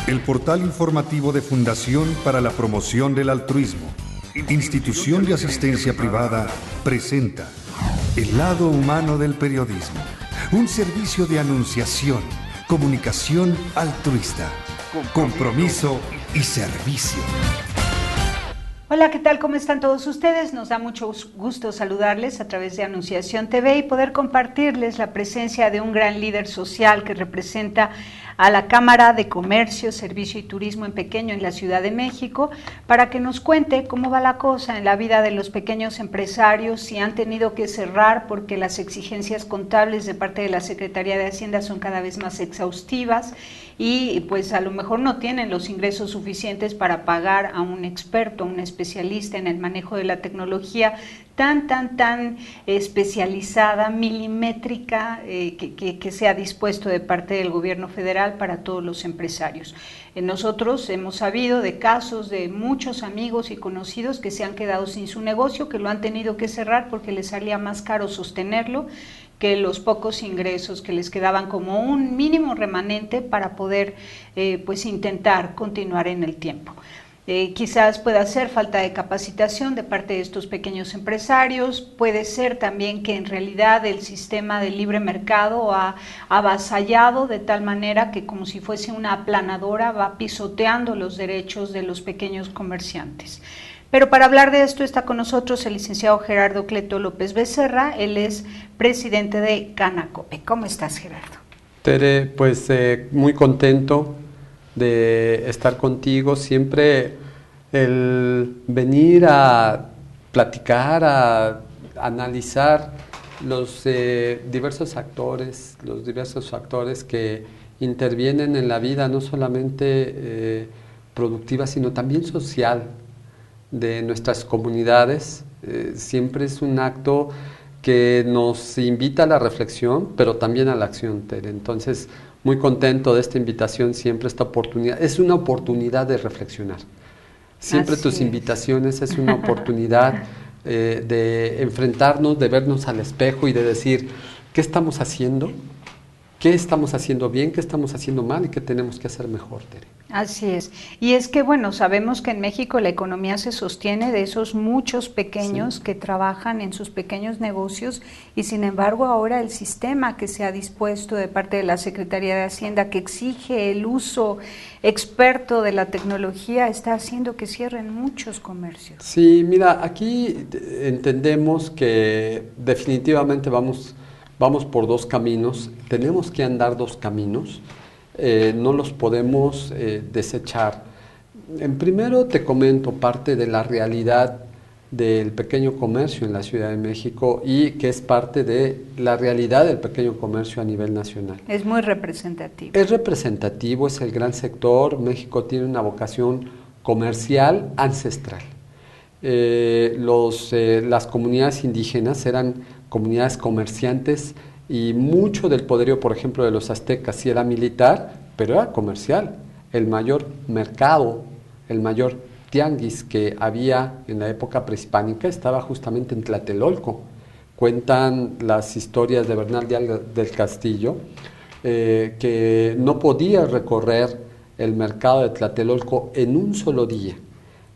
El portal informativo de Fundación para la Promoción del Altruismo, institución de asistencia privada, presenta El lado humano del periodismo, un servicio de anunciación, comunicación altruista, compromiso y servicio. Hola, ¿qué tal? ¿Cómo están todos ustedes? Nos da mucho gusto saludarles a través de Anunciación TV y poder compartirles la presencia de un gran líder social que representa a la Cámara de Comercio, Servicio y Turismo en Pequeño en la Ciudad de México, para que nos cuente cómo va la cosa en la vida de los pequeños empresarios, si han tenido que cerrar porque las exigencias contables de parte de la Secretaría de Hacienda son cada vez más exhaustivas y pues a lo mejor no tienen los ingresos suficientes para pagar a un experto, a un especialista en el manejo de la tecnología tan especializada, milimétrica, que sea dispuesto de parte del gobierno federal para todos los empresarios. Nosotros hemos sabido de casos de muchos amigos y conocidos que se han quedado sin su negocio, que lo han tenido que cerrar porque les salía más caro sostenerlo que los pocos ingresos que les quedaban como un mínimo remanente para poder pues intentar continuar en el tiempo. Quizás pueda ser falta de capacitación de parte de estos pequeños empresarios, puede ser también que en realidad el sistema de libre mercado ha avasallado de tal manera que como si fuese una aplanadora va pisoteando los derechos de los pequeños comerciantes. Pero para hablar de esto está con nosotros el licenciado Gerardo Cleto López Becerra, él es presidente de Canacope. ¿Cómo estás, Gerardo? Tere, pues muy contento de estar contigo, siempre el venir a platicar, a analizar los diversos actores que intervienen en la vida, no solamente productiva, sino también social de nuestras comunidades. Siempre es un acto que nos invita a la reflexión, pero también a la acción, Tere. Entonces, muy contento de esta invitación, siempre esta oportunidad. Es una oportunidad de reflexionar. Siempre tus invitaciones es una oportunidad de enfrentarnos, de vernos al espejo y de decir, ¿qué estamos haciendo? ¿Qué estamos haciendo bien? ¿Qué estamos haciendo mal? ¿Y qué tenemos que hacer mejor, Tere? Así es. Y es que, bueno, sabemos que en México la economía se sostiene de esos muchos pequeños que trabajan en sus pequeños negocios y, sin embargo, ahora el sistema que se ha dispuesto de parte de la Secretaría de Hacienda que exige el uso experto de la tecnología está haciendo que cierren muchos comercios. Sí, mira, aquí entendemos que definitivamente vamos por dos caminos, tenemos que andar dos caminos, no los podemos desechar. En primero te comento parte de la realidad del pequeño comercio en la Ciudad de México y que es parte de la realidad del pequeño comercio a nivel nacional. Es muy representativo. Es representativo, es el gran sector. México tiene una vocación comercial ancestral. Las comunidades indígenas eran comunidades comerciantes y mucho del poderío, por ejemplo, de los aztecas sí era militar, pero era comercial. El mayor mercado, el mayor tianguis que había en la época prehispánica estaba justamente en Tlatelolco. Cuentan las historias de Bernal del Castillo que no podía recorrer el mercado de Tlatelolco en un solo día.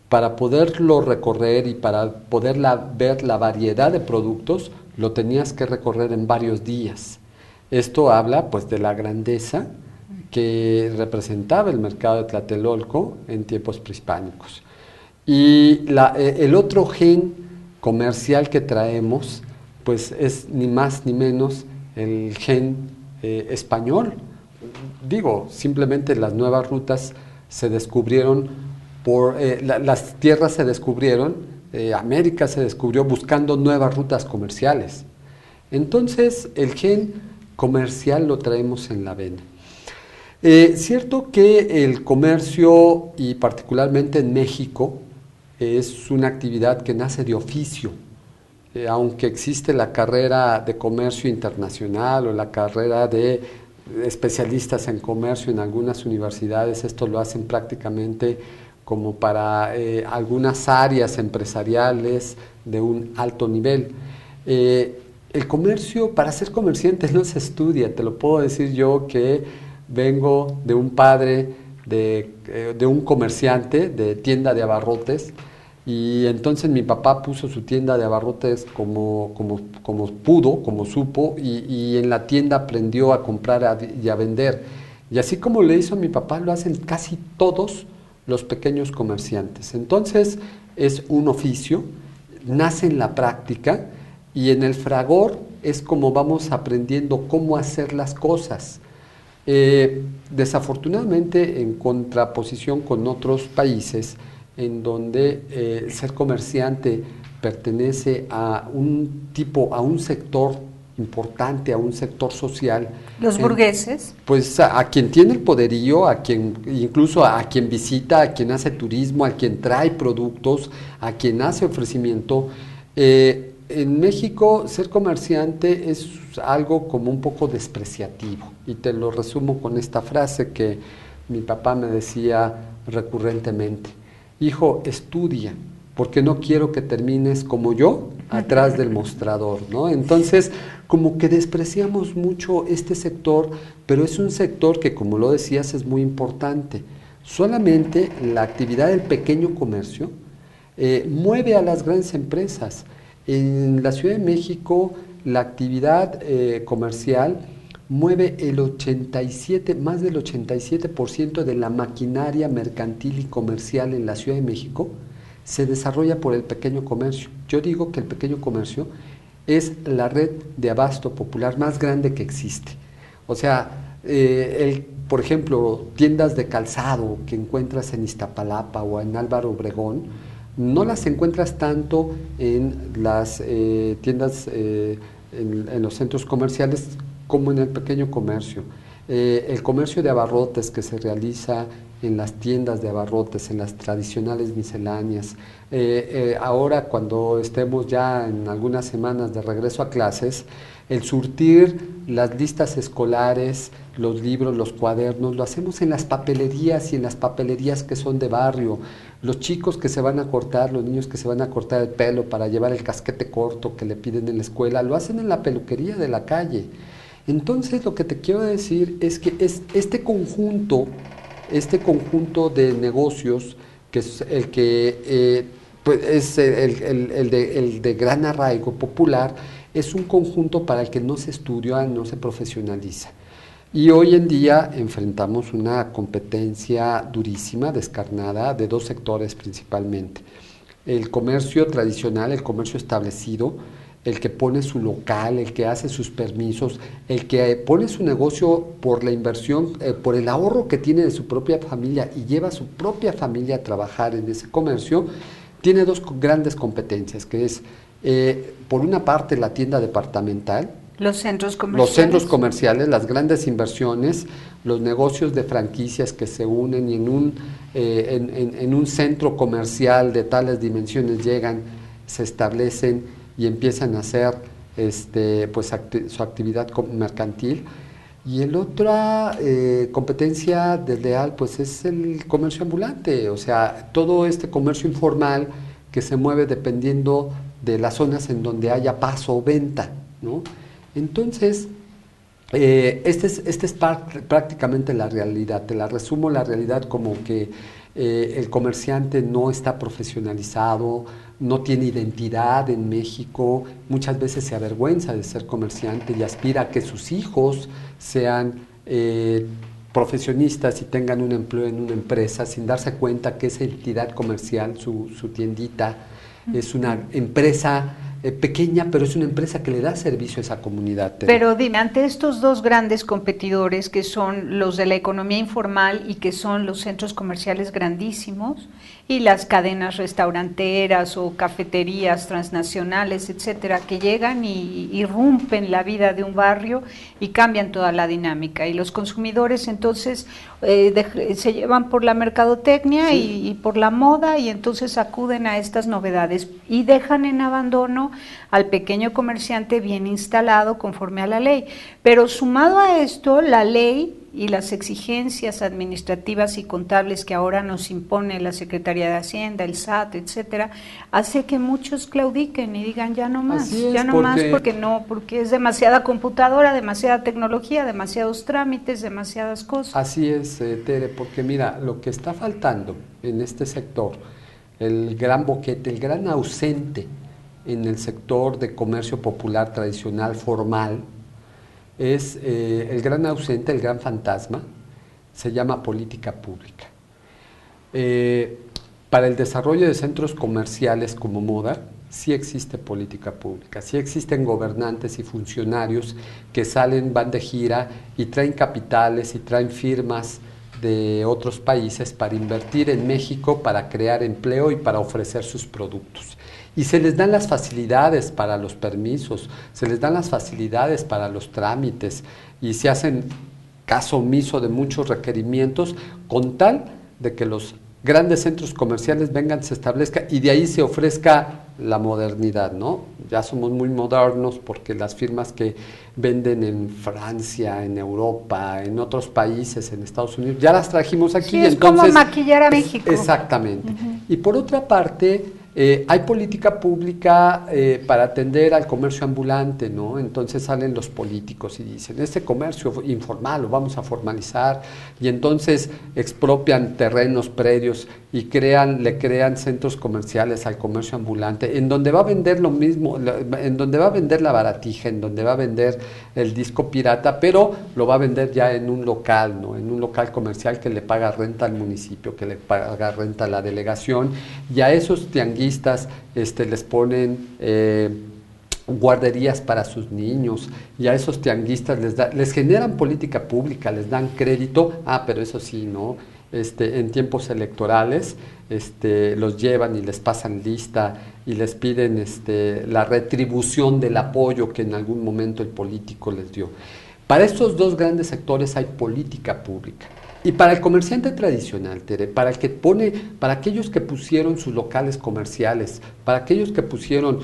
Para poderlo recorrer y para poder ver la variedad de productos, lo tenías que recorrer en varios días. Esto habla pues de la grandeza que representaba el mercado de Tlatelolco en tiempos prehispánicos. Y el otro gen comercial que traemos pues es ni más ni menos el gen español. Digo, simplemente las nuevas rutas se descubrieron las tierras se descubrieron, América se descubrió buscando nuevas rutas comerciales. Entonces, el gen comercial lo traemos en la vena. Cierto que el comercio, y particularmente en México, es una actividad que nace de oficio. Aunque existe la carrera de comercio internacional o la carrera de especialistas en comercio en algunas universidades, esto lo hacen prácticamente como para algunas áreas empresariales de un alto nivel. El comercio, para ser comerciante no se estudia, te lo puedo decir yo que vengo de un padre de un comerciante de tienda de abarrotes. Y entonces mi papá puso su tienda de abarrotes como pudo, como supo, y en la tienda aprendió a comprar y a vender. Y así como le hizo a mi papá, lo hacen casi todos los pequeños comerciantes. Entonces es un oficio, nace en la práctica, y en el fragor es como vamos aprendiendo cómo hacer las cosas. Desafortunadamente, en contraposición con otros países, en donde ser comerciante pertenece a un sector importante, a un sector social. Los burgueses. Pues a quien tiene el poderío, incluso a quien visita, a quien hace turismo, a quien trae productos, a quien hace ofrecimiento. En México ser comerciante es algo como un poco despreciativo, y te lo resumo con esta frase que mi papá me decía recurrentemente: hijo, estudia, porque no quiero que termines como yo, atrás del mostrador, ¿no? Entonces, como que despreciamos mucho este sector, pero es un sector que, como lo decías, es muy importante. Solamente la actividad del pequeño comercio mueve a las grandes empresas. En la Ciudad de México, la actividad comercial mueve más del 87% de la maquinaria mercantil y comercial en la Ciudad de México, se desarrolla por el pequeño comercio. Yo digo que el pequeño comercio es la red de abasto popular más grande que existe. O sea, por ejemplo, tiendas de calzado que encuentras en Iztapalapa o en Álvaro Obregón, no las encuentras tanto en las tiendas, en los centros comerciales, como en el pequeño comercio. El comercio de abarrotes que se realiza en las tiendas de abarrotes, en las tradicionales misceláneas. Ahora, cuando estemos ya en algunas semanas de regreso a clases, el surtir las listas escolares, los libros, los cuadernos, lo hacemos en las papelerías, y en las papelerías que son de barrio. Los chicos que se van a cortar, los niños que se van a cortar el pelo para llevar el casquete corto que le piden en la escuela, lo hacen en la peluquería de la calle. Entonces, lo que te quiero decir es que este conjunto de negocios, que es el que pues es el de gran arraigo popular, es un conjunto para el que no se estudia, no se profesionaliza. Y hoy en día enfrentamos una competencia durísima, descarnada, de dos sectores principalmente: el comercio tradicional, el comercio establecido, el que pone su local, el que hace sus permisos, el que pone su negocio por la inversión, por el ahorro que tiene de su propia familia y lleva a su propia familia a trabajar en ese comercio. Tiene dos grandes competencias, que es, por una parte, la tienda departamental, los centros comerciales, las grandes inversiones, los negocios de franquicias que se unen y en un centro comercial de tales dimensiones llegan, se establecen y empiezan a hacer su actividad mercantil. Y el otra competencia desleal, pues, es el comercio ambulante, o sea, todo este comercio informal que se mueve dependiendo de las zonas en donde haya paso o venta, ¿no? Entonces, esta es prácticamente la realidad. Te la resumo, la realidad, como que el comerciante no está profesionalizado, no tiene identidad en México, muchas veces se avergüenza de ser comerciante y aspira a que sus hijos sean profesionistas y tengan un empleo en una empresa, sin darse cuenta que esa entidad comercial, su tiendita, es una empresa pequeña, pero es una empresa que le da servicio a esa comunidad. Pero dime, ante estos dos grandes competidores, que son los de la economía informal y que son los centros comerciales grandísimos y las cadenas restauranteras o cafeterías transnacionales, etcétera, que llegan y irrumpen la vida de un barrio y cambian toda la dinámica, y los consumidores entonces se llevan por la mercadotecnia, sí, y por la moda, y entonces acuden a estas novedades y dejan en abandono al pequeño comerciante bien instalado conforme a la ley. Pero sumado a esto, la ley y las exigencias administrativas y contables que ahora nos impone la Secretaría de Hacienda, el SAT, etcétera, hace que muchos claudiquen y digan ya no más, ya no más, porque es demasiada computadora, demasiada tecnología, demasiados trámites, demasiadas cosas. Así es, Tere, porque mira, lo que está faltando en este sector, el gran boquete, el gran ausente en el sector de comercio popular tradicional, formal, es el gran ausente, el gran fantasma, se llama política pública. Para el desarrollo de centros comerciales como Moda, sí existe política pública, sí existen gobernantes y funcionarios que salen, van de gira y traen capitales y traen firmas de otros países para invertir en México, para crear empleo y para ofrecer sus productos. Y se les dan las facilidades para los permisos, se les dan las facilidades para los trámites y se hacen caso omiso de muchos requerimientos con tal de que los grandes centros comerciales vengan, se establezca y de ahí se ofrezca la modernidad, ¿no? Ya somos muy modernos porque las firmas que venden en Francia, en Europa, en otros países, en Estados Unidos, ya las trajimos aquí. Sí, es entonces, como maquillar a México. Exactamente. Y por otra parte, hay política pública para atender al comercio ambulante, ¿no? Entonces salen los políticos y dicen, este comercio informal lo vamos a formalizar, y entonces expropian terrenos, predios, y le crean centros comerciales al comercio ambulante, en donde va a vender lo mismo, en donde va a vender la baratija, en donde va a vender el disco pirata, pero lo va a vender ya en un local, ¿no? En un local comercial que le paga renta al municipio, que le paga renta a la delegación, y a esos tianguistas les ponen guarderías para sus niños, y a esos tianguistas les generan política pública, les dan crédito, pero eso sí, ¿no? En tiempos electorales los llevan y les pasan lista y les piden la retribución del apoyo que en algún momento el político les dio. Para estos dos grandes sectores hay política pública. Y para el comerciante tradicional, Tere, para aquellos que pusieron sus locales comerciales, para aquellos que pusieron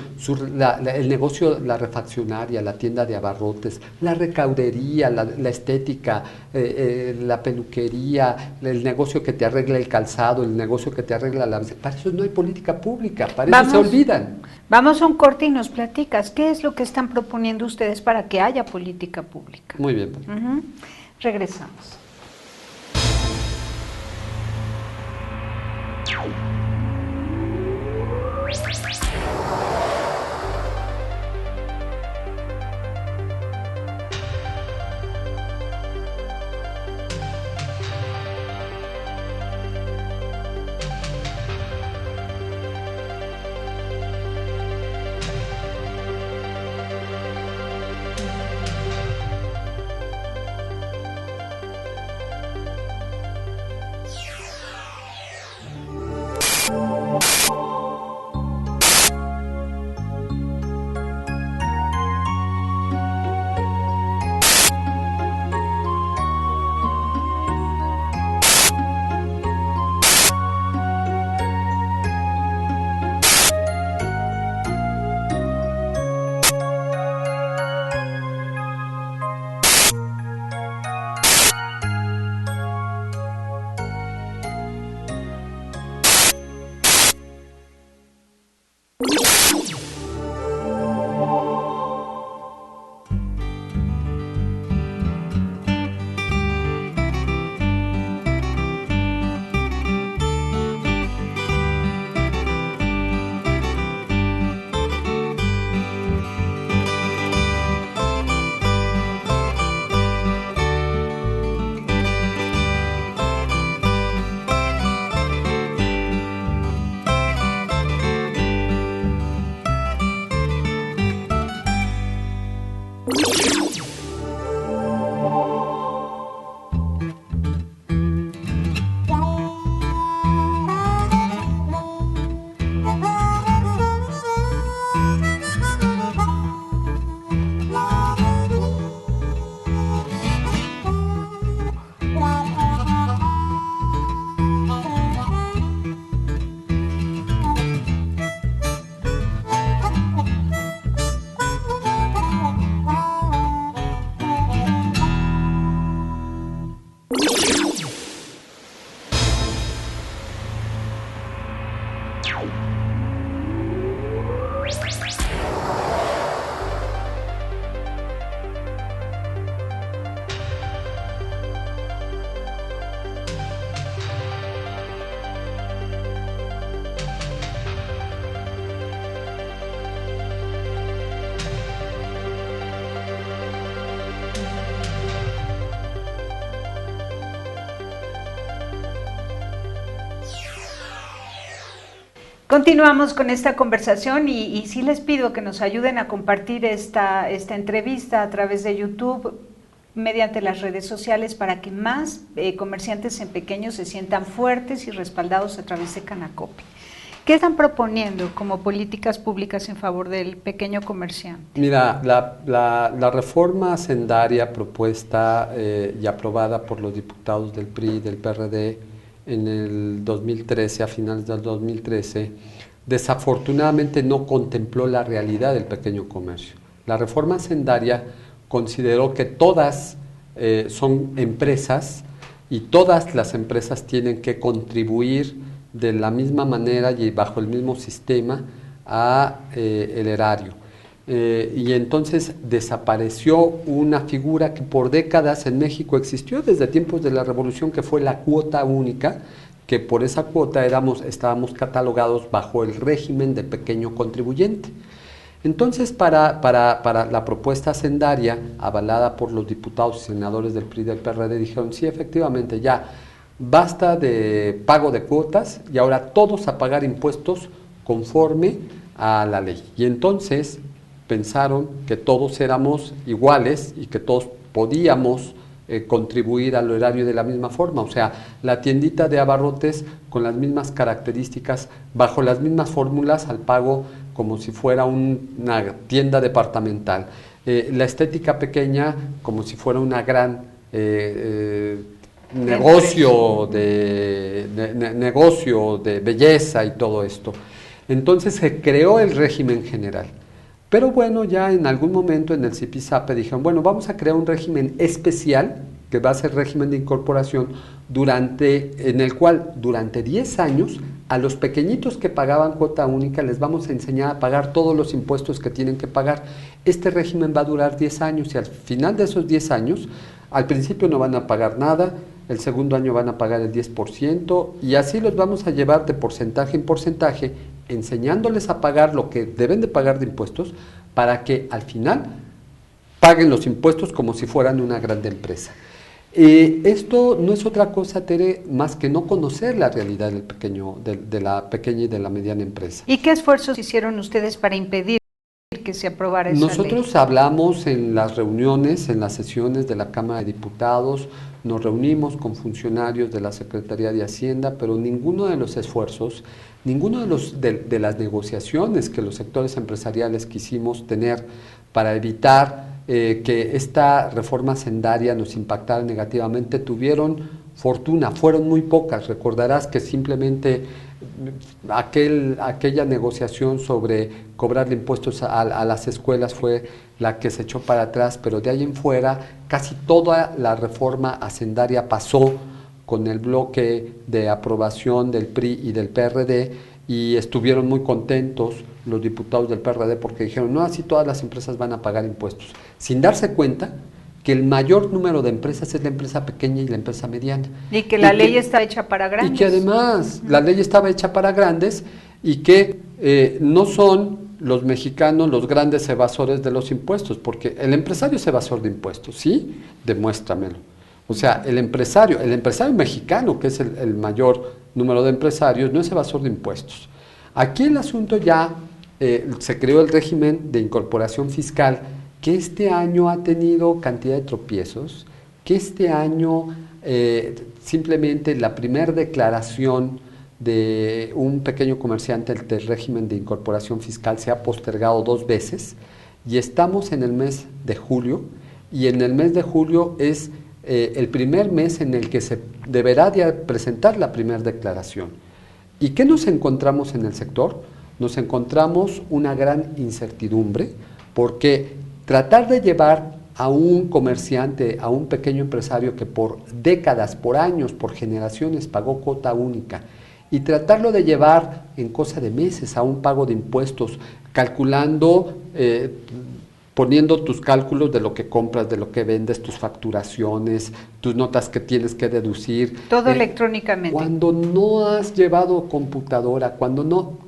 el negocio, la refaccionaria, la tienda de abarrotes, la recaudería, la estética, la peluquería, el negocio que te arregla el calzado, el negocio que te arregla para eso no hay política pública, para eso se olvidan. Vamos a un corte y nos platicas, ¿qué es lo que están proponiendo ustedes para que haya política pública? Muy bien. Regresamos. Continuamos con esta conversación y sí les pido que nos ayuden a compartir esta entrevista a través de YouTube, mediante las redes sociales, para que más comerciantes en pequeños se sientan fuertes y respaldados a través de Canacopi. ¿Qué están proponiendo como políticas públicas en favor del pequeño comerciante? Mira, la reforma hacendaria propuesta y aprobada por los diputados del PRI y del PRD en el 2013, a finales del 2013, desafortunadamente no contempló la realidad del pequeño comercio. La reforma hacendaria consideró que todas son empresas y todas las empresas tienen que contribuir de la misma manera y bajo el mismo sistema a el erario. Y entonces desapareció una figura que por décadas en México existió desde tiempos de la Revolución, que fue la cuota única, que por esa cuota estábamos catalogados bajo el régimen de pequeño contribuyente. Entonces, para la propuesta hacendaria, avalada por los diputados y senadores del PRI y del PRD, dijeron, sí, efectivamente, ya basta de pago de cuotas y ahora todos a pagar impuestos conforme a la ley. Y entonces pensaron que todos éramos iguales y que todos podíamos contribuir al erario de la misma forma, o sea, la tiendita de abarrotes con las mismas características, bajo las mismas fórmulas al pago como si fuera una tienda departamental, la estética pequeña como si fuera una gran negocio de belleza y todo esto. Entonces se creó el régimen general. Pero bueno, ya en algún momento en el Zipizape dijeron, bueno, vamos a crear un régimen especial, que va a ser régimen de incorporación, en el cual durante 10 años a los pequeñitos que pagaban cuota única les vamos a enseñar a pagar todos los impuestos que tienen que pagar. Este régimen va a durar 10 años y al final de esos 10 años, al principio no van a pagar nada, el segundo año van a pagar el 10% y así los vamos a llevar de porcentaje en porcentaje, enseñándoles a pagar lo que deben de pagar de impuestos para que al final paguen los impuestos como si fueran una grande empresa. Esto no es otra cosa, Tere, más que no conocer la realidad de la pequeña y de la mediana empresa. ¿Y qué esfuerzos hicieron ustedes para impedir que se aprobara esa ley? Nosotros hablamos en las reuniones, en las sesiones de la Cámara de Diputados, nos reunimos con funcionarios de la Secretaría de Hacienda, pero ninguno de los esfuerzos, ninguno de las negociaciones que los sectores empresariales quisimos tener para evitar que esta reforma hacendaria nos impactara negativamente, tuvieron fortuna, fueron muy pocas. Recordarás que simplemente aquella negociación sobre cobrarle impuestos a las escuelas fue la que se echó para atrás, pero de ahí en fuera casi toda la reforma hacendaria pasó con el bloque de aprobación del PRI y del PRD y estuvieron muy contentos los diputados del PRD porque dijeron, no, así todas las empresas van a pagar impuestos, sin darse cuenta que el mayor número de empresas es la empresa pequeña y la empresa mediana. Y que la ley está hecha para grandes. Y que además la ley estaba hecha para grandes y que no son los mexicanos los grandes evasores de los impuestos, porque el empresario es evasor de impuestos, ¿sí? Demuéstramelo. O sea, el empresario mexicano, que es el mayor número de empresarios, no es evasor de impuestos. Aquí el asunto ya se creó el régimen de incorporación fiscal, que este año ha tenido cantidad de tropiezos, que este año simplemente la primera declaración de un pequeño comerciante del régimen de incorporación fiscal se ha postergado 2 veces y estamos en el mes de julio y en el mes de julio es el primer mes en el que se deberá de presentar la primera declaración. ¿Y qué nos encontramos en el sector? Nos encontramos una gran incertidumbre porque tratar de llevar a un comerciante, a un pequeño empresario que por décadas, por años, por generaciones pagó cuota única y tratarlo de llevar en cosa de meses a un pago de impuestos, calculando, poniendo tus cálculos de lo que compras, de lo que vendes, tus facturaciones, tus notas que tienes que deducir. Todo electrónicamente. Cuando no has llevado computadora, cuando no,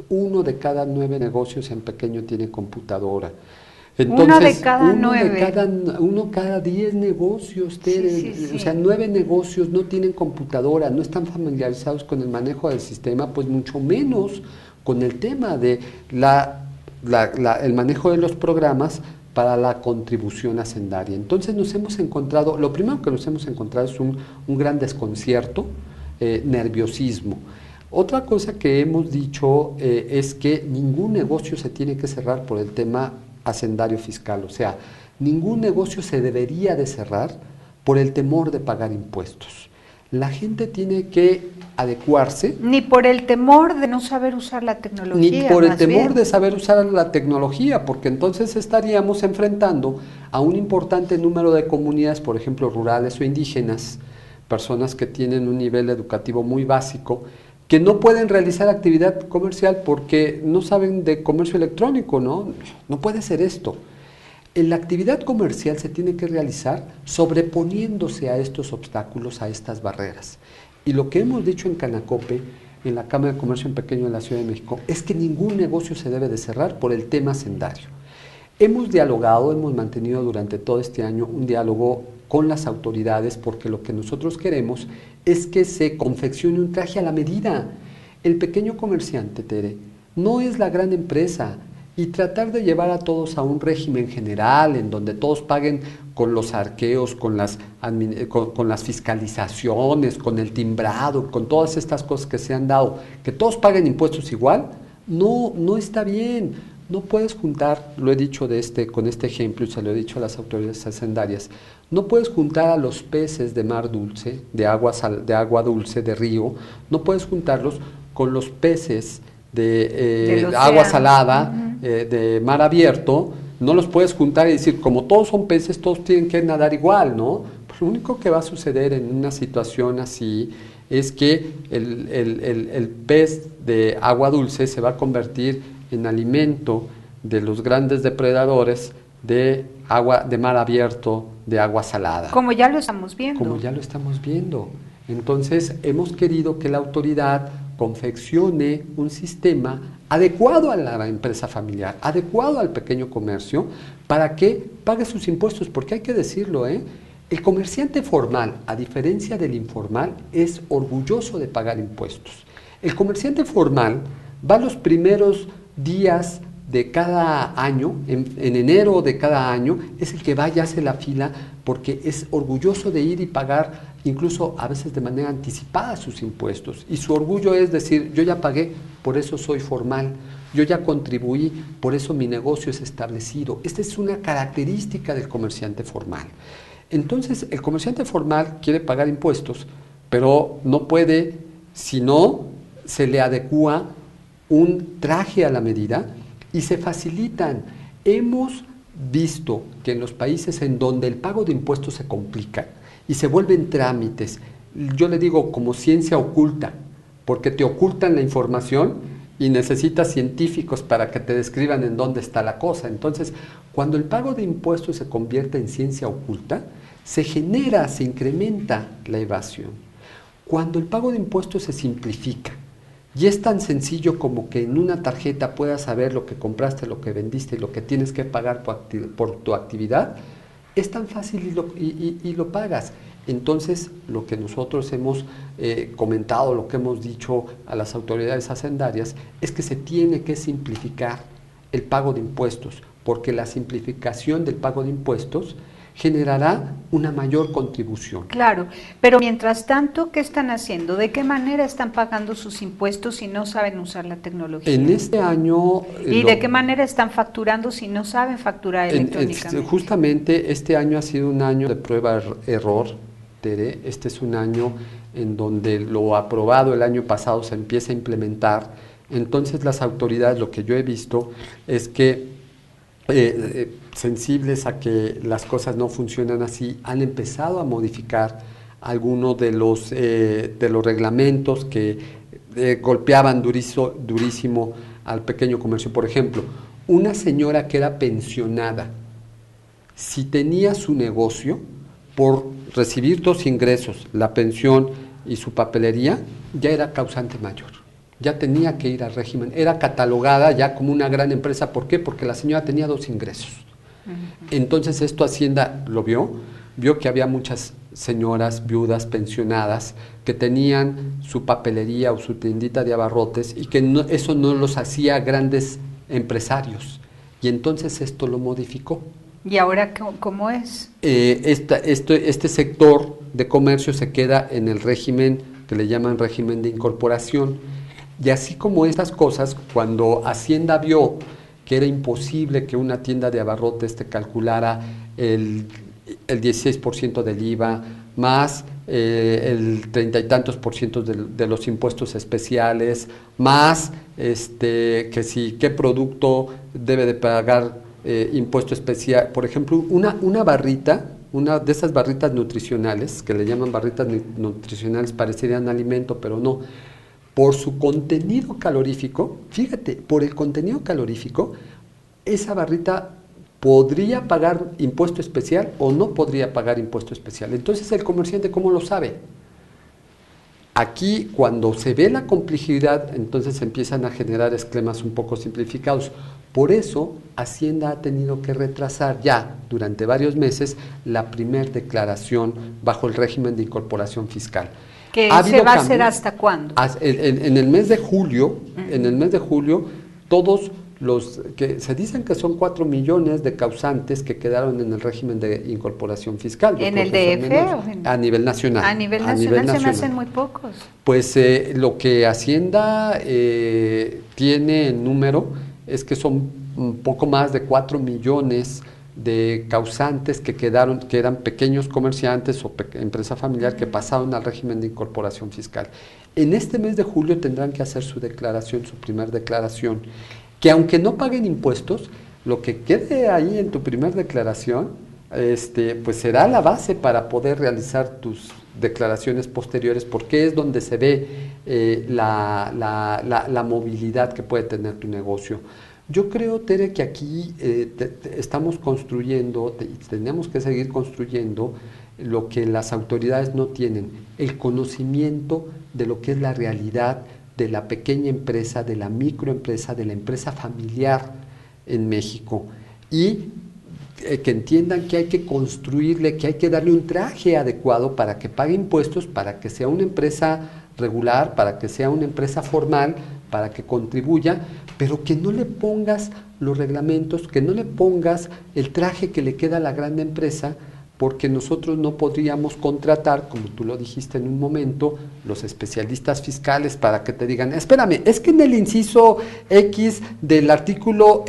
1 de cada 9 negocios en pequeño tiene computadora. Entonces, uno de cada 9. Uno cada 10 negocios, Tere. Sí. O sea, 9 negocios no tienen computadora, no están familiarizados con el manejo del sistema, pues mucho menos con el tema de el manejo de los programas para la contribución hacendaria. Entonces nos hemos encontrado, lo primero que nos hemos encontrado es un gran desconcierto, nerviosismo. Otra cosa que hemos dicho es que ningún negocio se tiene que cerrar por el tema hacendario fiscal, o sea, ningún negocio se debería de cerrar por el temor de pagar impuestos. La gente tiene que adecuarse. Ni por el temor de no saber usar la tecnología. Ni por el temor bien de saber usar la tecnología, porque entonces estaríamos enfrentando a un importante número de comunidades, por ejemplo, rurales o indígenas, personas que tienen un nivel educativo muy básico, que no pueden realizar actividad comercial porque no saben de comercio electrónico, ¿no? No puede ser esto. La actividad comercial se tiene que realizar sobreponiéndose a estos obstáculos, a estas barreras. Y lo que hemos dicho en Canacope, en la Cámara de Comercio en Pequeño de la Ciudad de México, es que ningún negocio se debe de cerrar por el tema hacendario. Hemos dialogado, hemos mantenido durante todo este año un diálogo con las autoridades, porque lo que nosotros queremos es que se confeccione un traje a la medida. El pequeño comerciante, Tere, no es la gran empresa, y tratar de llevar a todos a un régimen general en donde todos paguen con los arqueos, con las fiscalizaciones, con el timbrado, con todas estas cosas que se han dado, que todos paguen impuestos igual, no está bien. No puedes juntar, lo he dicho con este ejemplo y se lo he dicho a las autoridades hacendarias, no puedes juntar a los peces de mar dulce, de agua dulce, de río, no puedes juntarlos con los peces de agua salada, de mar abierto, no los puedes juntar y decir, como todos son peces, todos tienen que nadar igual, ¿no? Pues lo único que va a suceder en una situación así es que el pez de agua dulce se va a convertir en alimento de los grandes depredadores de mar abierto, de agua salada. Como ya lo estamos viendo. Como ya lo estamos viendo. Entonces, hemos querido que la autoridad confeccione un sistema adecuado a la empresa familiar, adecuado al pequeño comercio, para que pague sus impuestos, porque hay que decirlo, el comerciante formal, a diferencia del informal, es orgulloso de pagar impuestos. El comerciante formal va los primeros días de cada año, en enero de cada año, es el que va y hace la fila porque es orgulloso de ir y pagar, incluso a veces de manera anticipada, sus impuestos. Y su orgullo es decir, yo ya pagué, por eso soy formal, yo ya contribuí, por eso mi negocio es establecido. Esta es una característica del comerciante formal. Entonces, el comerciante formal quiere pagar impuestos, pero no puede si no se le adecúa un traje a la medida y se facilitan. Hemos visto que en los países en donde el pago de impuestos se complica y se vuelven trámites, yo le digo como ciencia oculta, porque te ocultan la información y necesitas científicos para que te describan en dónde está la cosa. Entonces, cuando el pago de impuestos se convierte en ciencia oculta, se incrementa la evasión. Cuando el pago de impuestos se simplifica, y es tan sencillo como que en una tarjeta puedas saber lo que compraste, lo que vendiste y lo que tienes que pagar por tu actividad, es tan fácil y lo pagas. Entonces, lo que nosotros hemos comentado, lo que hemos dicho a las autoridades hacendarias, es que se tiene que simplificar el pago de impuestos, porque la simplificación del pago de impuestos generará una mayor contribución. Claro, pero mientras tanto, ¿qué están haciendo? ¿De qué manera están pagando sus impuestos si no saben usar la tecnología? En este año... ¿Y de qué manera están facturando si no saben facturar electrónicamente? Justamente este año ha sido un año de prueba-error, Tere. Este es un año en donde lo aprobado el año pasado se empieza a implementar. Entonces las autoridades, lo que yo he visto es que sensibles a que las cosas no funcionan así, han empezado a modificar algunos de los reglamentos que golpeaban durísimo al pequeño comercio. Por ejemplo, una señora que era pensionada, si tenía su negocio, por recibir 2 ingresos, la pensión y su papelería, ya era causante mayor. Ya tenía que ir al régimen, era catalogada ya como una gran empresa. ¿Por qué? Porque la señora tenía 2 ingresos. Entonces esto Hacienda lo vio que había muchas señoras viudas pensionadas que tenían su papelería o su tiendita de abarrotes y que eso no los hacía grandes empresarios. Y entonces esto lo modificó. ¿Y ahora cómo es? Este sector de comercio se queda en el régimen que le llaman régimen de incorporación. Y así como estas cosas, cuando Hacienda vio que era imposible que una tienda de abarrotes te calculara el 16% del IVA, más el 30 y tantos % de los impuestos especiales, más qué producto debe de pagar impuesto especial. Por ejemplo, una barrita, una de esas barritas nutricionales, que le llaman barritas nutricionales, parecerían alimento, pero no. Por su contenido calorífico, fíjate, por el contenido calorífico, esa barrita podría pagar impuesto especial o no podría pagar impuesto especial. Entonces, ¿el comerciante cómo lo sabe? Aquí, cuando se ve la complejidad, entonces empiezan a generar esquemas un poco simplificados. Por eso, Hacienda ha tenido que retrasar ya durante varios meses la primera declaración bajo el régimen de incorporación fiscal. ¿Que se va a hacer hasta cuándo? En el mes de julio, todos los que se dicen que son 4 millones de causantes que quedaron en el régimen de incorporación fiscal. ¿En el DF? A nivel nacional. A nivel nacional se me hacen muy pocos. Pues lo que Hacienda tiene en número es que son un poco más de 4 millones de causantes que quedaron, que eran pequeños comerciantes o empresa familiar que pasaron al régimen de incorporación fiscal. En este mes de julio tendrán que hacer su declaración, su primera declaración, que aunque no paguen impuestos, lo que quede ahí en tu primera declaración, pues será la base para poder realizar tus declaraciones posteriores, porque es donde se ve la movilidad que puede tener tu negocio. Yo creo, Tere, que aquí estamos construyendo, y tenemos que seguir construyendo lo que las autoridades no tienen, el conocimiento de lo que es la realidad de la pequeña empresa, de la microempresa, de la empresa familiar en México. Y que entiendan que hay que construirle, que hay que darle un traje adecuado para que pague impuestos, para que sea una empresa regular, para que sea una empresa formal, para que contribuya, pero que no le pongas los reglamentos, que no le pongas el traje que le queda a la gran empresa, porque nosotros no podríamos contratar, como tú lo dijiste en un momento, los especialistas fiscales para que te digan, espérame, es que en el inciso X del artículo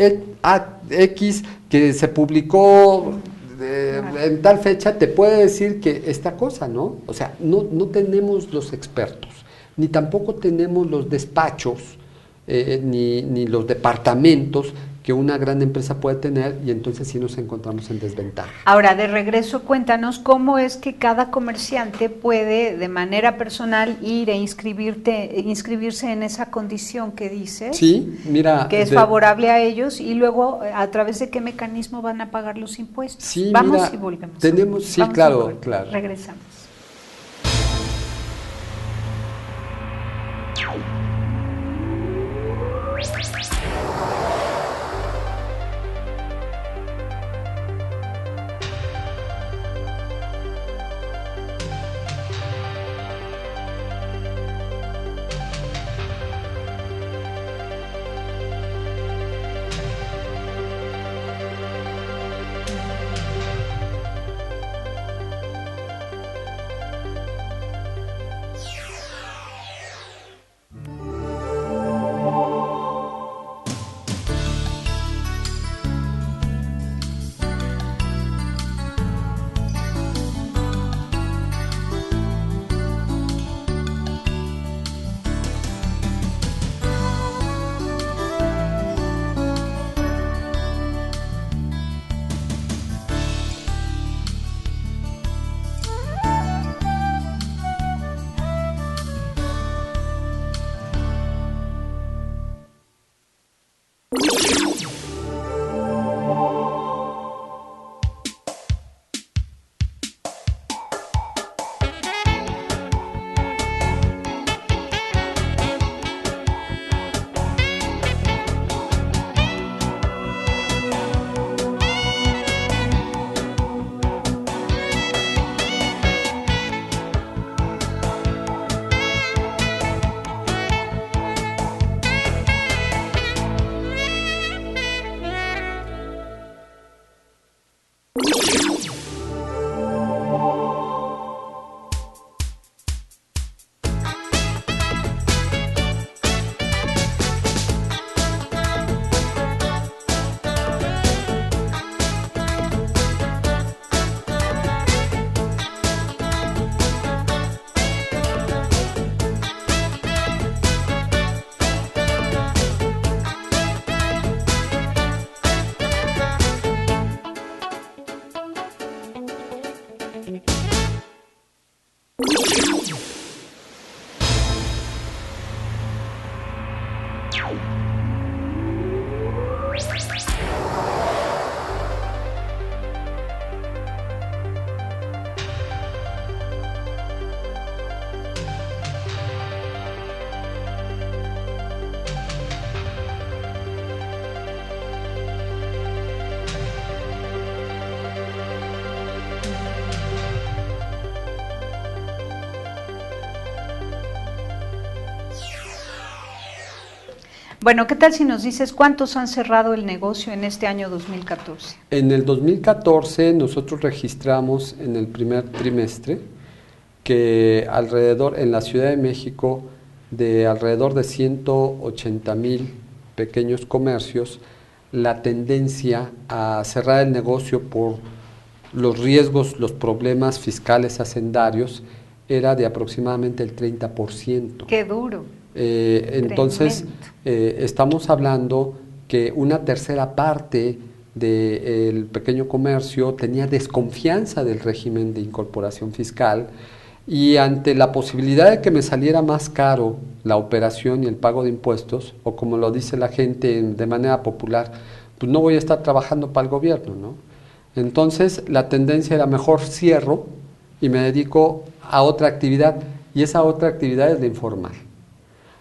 X que se publicó en tal fecha, te puede decir que esta cosa, ¿no? O sea, no tenemos los expertos, ni tampoco tenemos los despachos, ni los departamentos que una gran empresa puede tener, y entonces sí nos encontramos en desventaja. Ahora, de regreso, cuéntanos cómo es que cada comerciante puede de manera personal ir e inscribirse en esa condición que dices, sí, mira, que es favorable a ellos, y luego a través de qué mecanismo van a pagar los impuestos. Sí, vamos mira, y volvemos. Sí, claro. Regresamos. Bueno, ¿qué tal si nos dices cuántos han cerrado el negocio en este año 2014? En el 2014 nosotros registramos en el primer trimestre que alrededor, en la Ciudad de México, de alrededor de 180,000 pequeños comercios, la tendencia a cerrar el negocio por los riesgos, los problemas fiscales hacendarios, era de aproximadamente el 30%. ¡Qué duro! Entonces, estamos hablando que una tercera parte del pequeño comercio tenía desconfianza del régimen de incorporación fiscal, y ante la posibilidad de que me saliera más caro la operación y el pago de impuestos, o como lo dice la gente de manera popular, pues no voy a estar trabajando para el gobierno, ¿no? Entonces la tendencia era mejor cierro y me dedico a otra actividad, y esa otra actividad es la informal.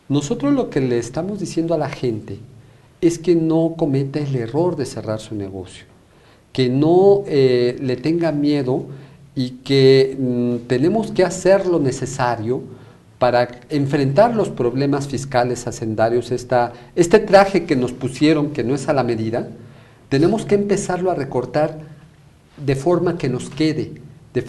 Nosotros lo que le estamos diciendo a la gente es que no cometa el error de cerrar su negocio, que no le tenga miedo, y que tenemos que hacer lo necesario para enfrentar los problemas fiscales hacendarios. Este traje que nos pusieron, que no es a la medida, tenemos que empezarlo a recortar de forma que nos quede, de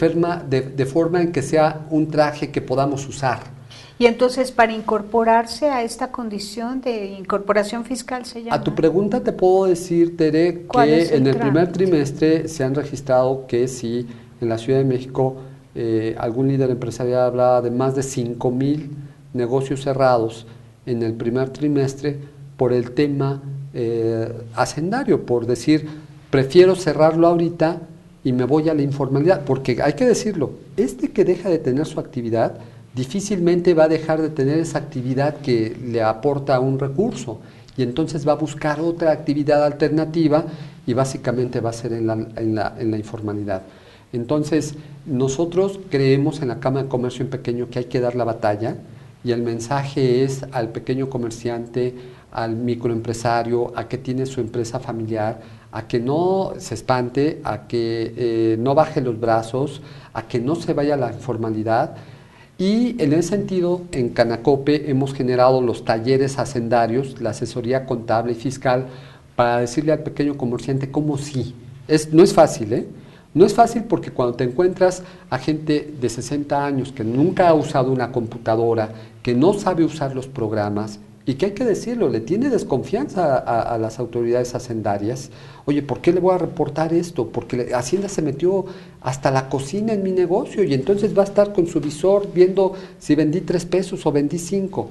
forma en que sea un traje que podamos usar. Y entonces, para incorporarse a esta condición de incorporación fiscal se llama. A tu pregunta te puedo decir, Tere, que en el primer trimestre se han registrado que sí, en la Ciudad de México, algún líder empresarial hablaba de más de 5,000 negocios cerrados en el primer trimestre por el tema hacendario, por decir, prefiero cerrarlo ahorita y me voy a la informalidad, porque hay que decirlo, que deja de tener su actividad, difícilmente va a dejar de tener esa actividad que le aporta un recurso, y entonces va a buscar otra actividad alternativa, y básicamente va a ser en la informalidad. Entonces, nosotros creemos en la Cámara de Comercio en Pequeño que hay que dar la batalla, y el mensaje es al pequeño comerciante, al microempresario, a que tiene su empresa familiar, a que no se espante, a que no baje los brazos, a que no se vaya a la informalidad. Y en ese sentido, en Canacope hemos generado los talleres hacendarios, la asesoría contable y fiscal, para decirle al pequeño comerciante cómo sí. No es fácil, ¿eh? No es fácil, porque cuando te encuentras a gente de 60 años que nunca ha usado una computadora, que no sabe usar los programas, y que hay que decirlo, le tiene desconfianza a las autoridades hacendarias. Oye, ¿por qué le voy a reportar esto? Porque Hacienda se metió hasta la cocina en mi negocio, y entonces va a estar con su visor viendo si vendí 3 pesos o vendí 5.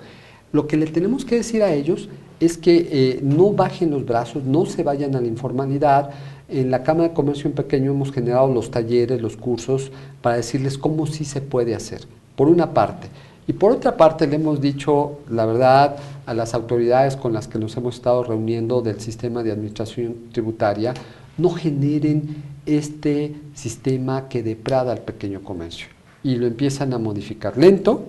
Lo que le tenemos que decir a ellos es que no bajen los brazos, no se vayan a la informalidad. En la Cámara de Comercio en Pequeño hemos generado los talleres, los cursos, para decirles cómo sí se puede hacer, por una parte. Y por otra parte, le hemos dicho, la verdad, a las autoridades con las que nos hemos estado reuniendo del sistema de administración tributaria, no generen este sistema que deprada al pequeño comercio, y lo empiezan a modificar lento,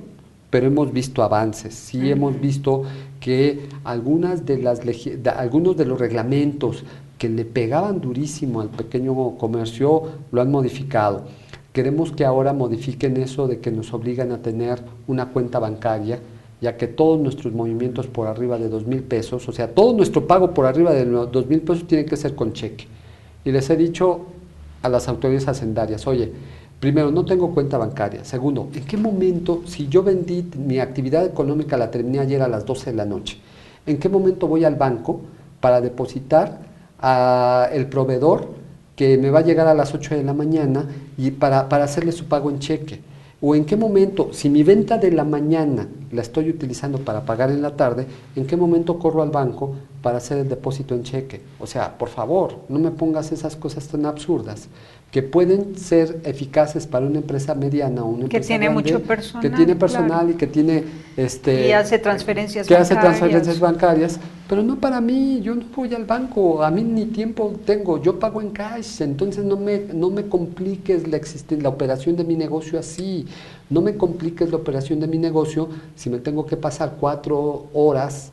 pero hemos visto avances. Sí, hemos visto que algunos de los reglamentos que le pegaban durísimo al pequeño comercio lo han modificado. Queremos que ahora modifiquen eso de que nos obligan a tener una cuenta bancaria, ya que todos nuestros movimientos por arriba de 2,000 pesos, o sea, todo nuestro pago por arriba de 2,000 pesos tiene que ser con cheque. Y les he dicho a las autoridades hacendarias, oye, primero, no tengo cuenta bancaria. Segundo, ¿en qué momento, si yo vendí mi actividad económica, la terminé ayer a las 12 de la noche, ¿en qué momento voy al banco para depositar al proveedor que me va a llegar a las 8 de la mañana y para hacerle su pago en cheque? ¿O en qué momento, si mi venta de la mañana la estoy utilizando para pagar en la tarde, en qué momento corro al banco para hacer el depósito en cheque? O sea, por favor, no me pongas esas cosas tan absurdas, que pueden ser eficaces para una empresa mediana o una empresa que tiene grande, mucho personal, que tiene personal, claro, y que tiene y hace transferencias bancarias, pero no para mí. Yo no voy al banco, a mí ni tiempo tengo, yo pago en cash. Entonces no me compliques la operación de mi negocio así, no me compliques la operación de mi negocio si me tengo que pasar 4 horas,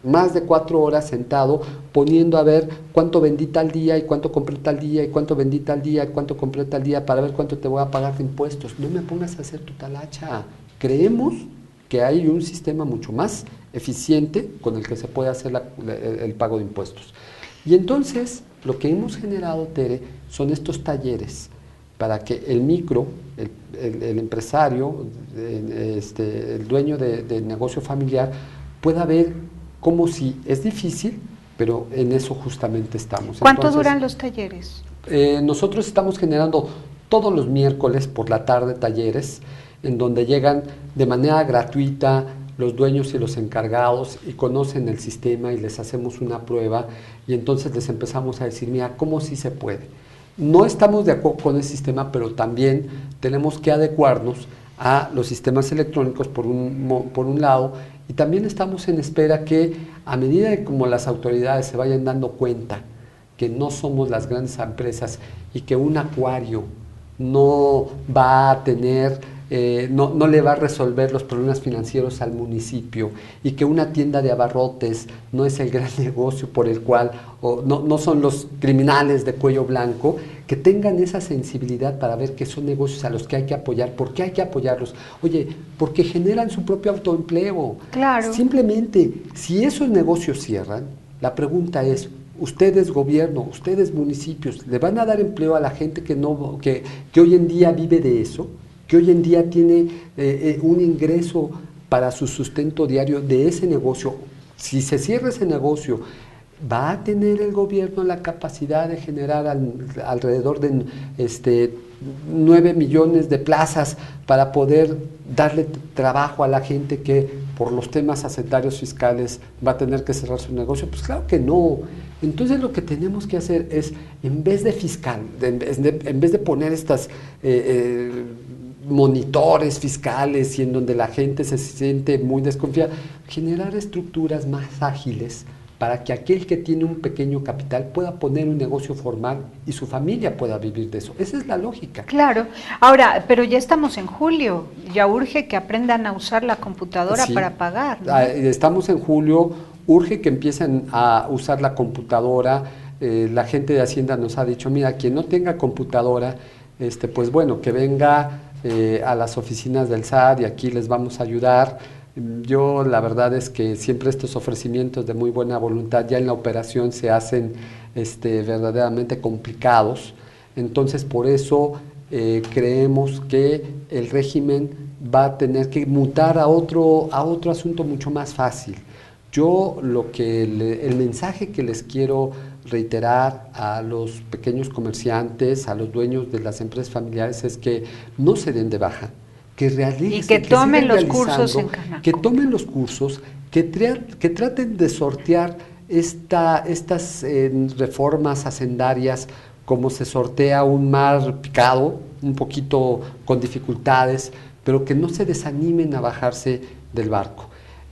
más de 4 horas sentado, poniendo a ver cuánto vendí tal día, y cuánto compré tal día, y cuánto vendí tal día, y cuánto compré tal día, para ver cuánto te voy a pagar de impuestos. No me pongas a hacer tu talacha. Creemos que hay un sistema mucho más eficiente con el que se puede hacer el pago de impuestos. Y entonces, lo que hemos generado, Tere, son estos talleres para que el micro, el empresario, el dueño de negocio familiar, pueda ver cómo si es difícil, pero en eso justamente estamos. ¿Cuánto duran los talleres? Nosotros estamos generando todos los miércoles por la tarde talleres, en donde llegan de manera gratuita los dueños y los encargados y conocen el sistema y les hacemos una prueba y entonces les empezamos a decir, mira, ¿cómo sí se puede? No estamos de acuerdo con el sistema, pero también tenemos que adecuarnos a los sistemas electrónicos por un lado, y también estamos en espera que a medida de como las autoridades se vayan dando cuenta que no somos las grandes empresas y que un acuario no va a tener no le va a resolver los problemas financieros al municipio y que una tienda de abarrotes no es el gran negocio por el cual, no son los criminales de cuello blanco, que tengan esa sensibilidad para ver que son negocios a los que hay que apoyar. ¿Por qué hay que apoyarlos? Oye, porque generan su propio autoempleo. Claro. Simplemente, si esos negocios cierran, la pregunta es, ustedes gobierno, ustedes municipios, ¿le van a dar empleo a la gente que hoy en día vive de eso? Que hoy en día tiene un ingreso para su sustento diario de ese negocio. Si se cierra ese negocio, ¿va a tener el gobierno la capacidad de generar alrededor de 9 millones de plazas para poder darle trabajo a la gente que por los temas hacendarios fiscales va a tener que cerrar su negocio? Pues claro que no. Entonces lo que tenemos que hacer es, en vez de poner estas monitores fiscales y en donde la gente se siente muy desconfiada, generar estructuras más ágiles para que aquel que tiene un pequeño capital pueda poner un negocio formal y su familia pueda vivir de eso. Esa es la lógica. Claro. Ahora, pero ya estamos en julio, ya urge que aprendan a usar la computadora para pagar, ¿no? Estamos en julio, urge que empiecen a usar la computadora. La gente de Hacienda nos ha dicho, mira, quien no tenga computadora, pues bueno, que venga a las oficinas del SAT y aquí les vamos a ayudar. Yo la verdad es que siempre estos ofrecimientos de muy buena voluntad ya en la operación se hacen verdaderamente complicados. Entonces por eso creemos que el régimen va a tener que mutar a otro asunto mucho más fácil. Yo el mensaje que les quiero reiterar a los pequeños comerciantes, a los dueños de las empresas familiares, es que no se den de baja, que realicen, y que tomen los cursos en Canaco. Que tomen los cursos, que traten de sortear estas reformas hacendarias como se sortea un mar picado, un poquito con dificultades, pero que no se desanimen a bajarse del barco.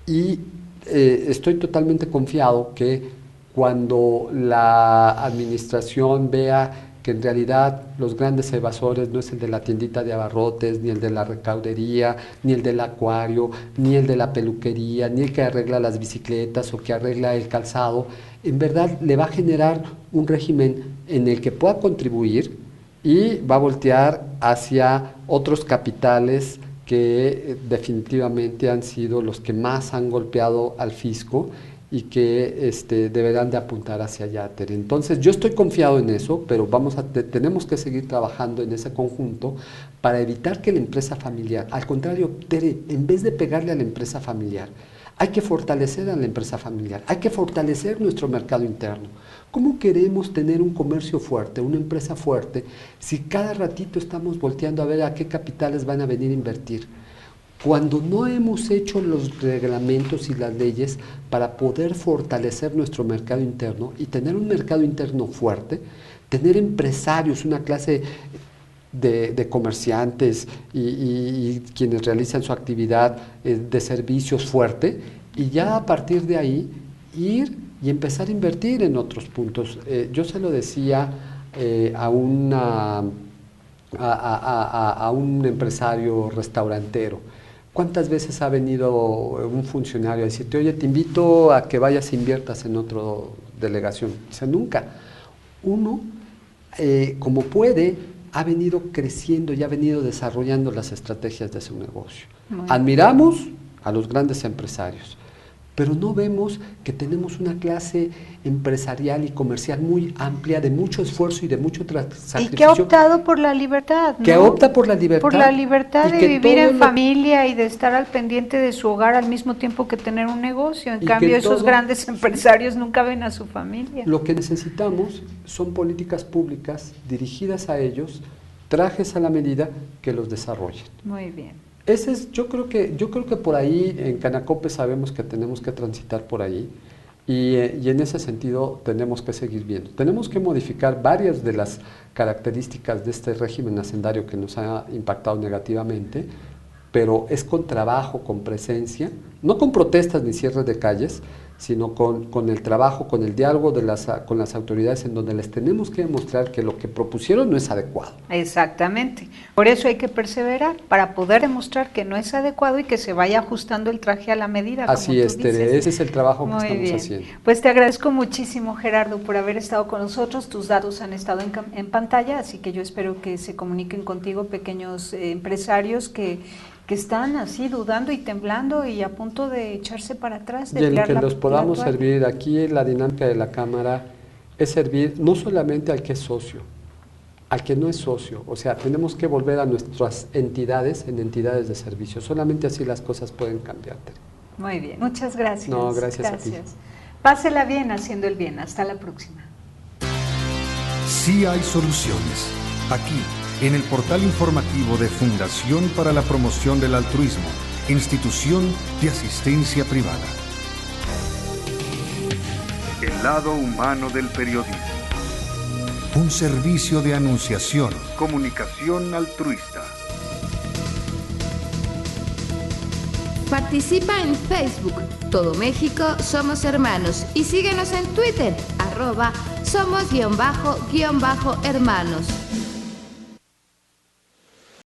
Y estoy totalmente confiado que cuando la administración vea que en realidad los grandes evasores no es el de la tiendita de abarrotes, ni el de la recaudería, ni el del acuario, ni el de la peluquería, ni el que arregla las bicicletas o que arregla el calzado, en verdad le va a generar un régimen en el que pueda contribuir y va a voltear hacia otros capitales que definitivamente han sido los que más han golpeado al fisco y que deberán de apuntar hacia allá, Tere. Entonces yo estoy confiado en eso, pero tenemos que seguir trabajando en ese conjunto para evitar que la empresa familiar, al contrario, Tere, en vez de pegarle a la empresa familiar, hay que fortalecer a la empresa familiar, hay que fortalecer nuestro mercado interno. ¿Cómo queremos tener un comercio fuerte, una empresa fuerte, si cada ratito estamos volteando a ver a qué capitales van a venir a invertir? Cuando no hemos hecho los reglamentos y las leyes para poder fortalecer nuestro mercado interno y tener un mercado interno fuerte, tener empresarios, una clase de comerciantes y quienes realizan su actividad de servicios fuerte, y ya a partir de ahí ir y empezar a invertir en otros puntos. Yo se lo decía a un empresario restaurantero. ¿Cuántas veces ha venido un funcionario a decirte, oye, te invito a que vayas e inviertas en otra delegación? Dice, nunca. Uno, como puede, ha venido creciendo y ha venido desarrollando las estrategias de su negocio. Admiramos a los grandes empresarios, pero no vemos que tenemos una clase empresarial y comercial muy amplia, de mucho esfuerzo y de mucho sacrificio. Y que ha optado por la libertad, ¿no? Que opta por la libertad. Por la libertad de vivir en familia y de estar al pendiente de su hogar al mismo tiempo que tener un negocio. En cambio, esos grandes empresarios nunca ven a su familia. Lo que necesitamos son políticas públicas dirigidas a ellos, trajes a la medida, que los desarrollen. Muy bien. Ese es, yo creo que por ahí en Canacope sabemos que tenemos que transitar por ahí y en ese sentido tenemos que seguir viendo. Tenemos que modificar varias de las características de este régimen hacendario que nos ha impactado negativamente, pero es con trabajo, con presencia, no con protestas ni cierres de calles, sino con el trabajo, con el diálogo con las autoridades, en donde les tenemos que demostrar que lo que propusieron no es adecuado. Exactamente. Por eso hay que perseverar, para poder demostrar que no es adecuado y que se vaya ajustando el traje a la medida. Así es, Tere, ese es el trabajo que estamos haciendo. Pues te agradezco muchísimo, Gerardo, por haber estado con nosotros. Tus datos han estado en pantalla, así que yo espero que se comuniquen contigo pequeños empresarios que están así dudando y temblando y a punto de echarse para atrás. Y el que los podamos servir, aquí la dinámica de la Cámara es servir no solamente al que es socio, al que no es socio, o sea, tenemos que volver a nuestras entidades en entidades de servicio, solamente así las cosas pueden cambiar. Muy bien, muchas gracias. No, gracias a ti. Pásela bien haciendo el bien, hasta la próxima. Sí hay soluciones, aquí en el portal informativo de Fundación para la Promoción del Altruismo, Institución de Asistencia Privada. El lado humano del periodismo. Un servicio de anunciación, comunicación altruista. Participa en Facebook, Todo México Somos Hermanos, y síguenos en Twitter, @somos_hermanos.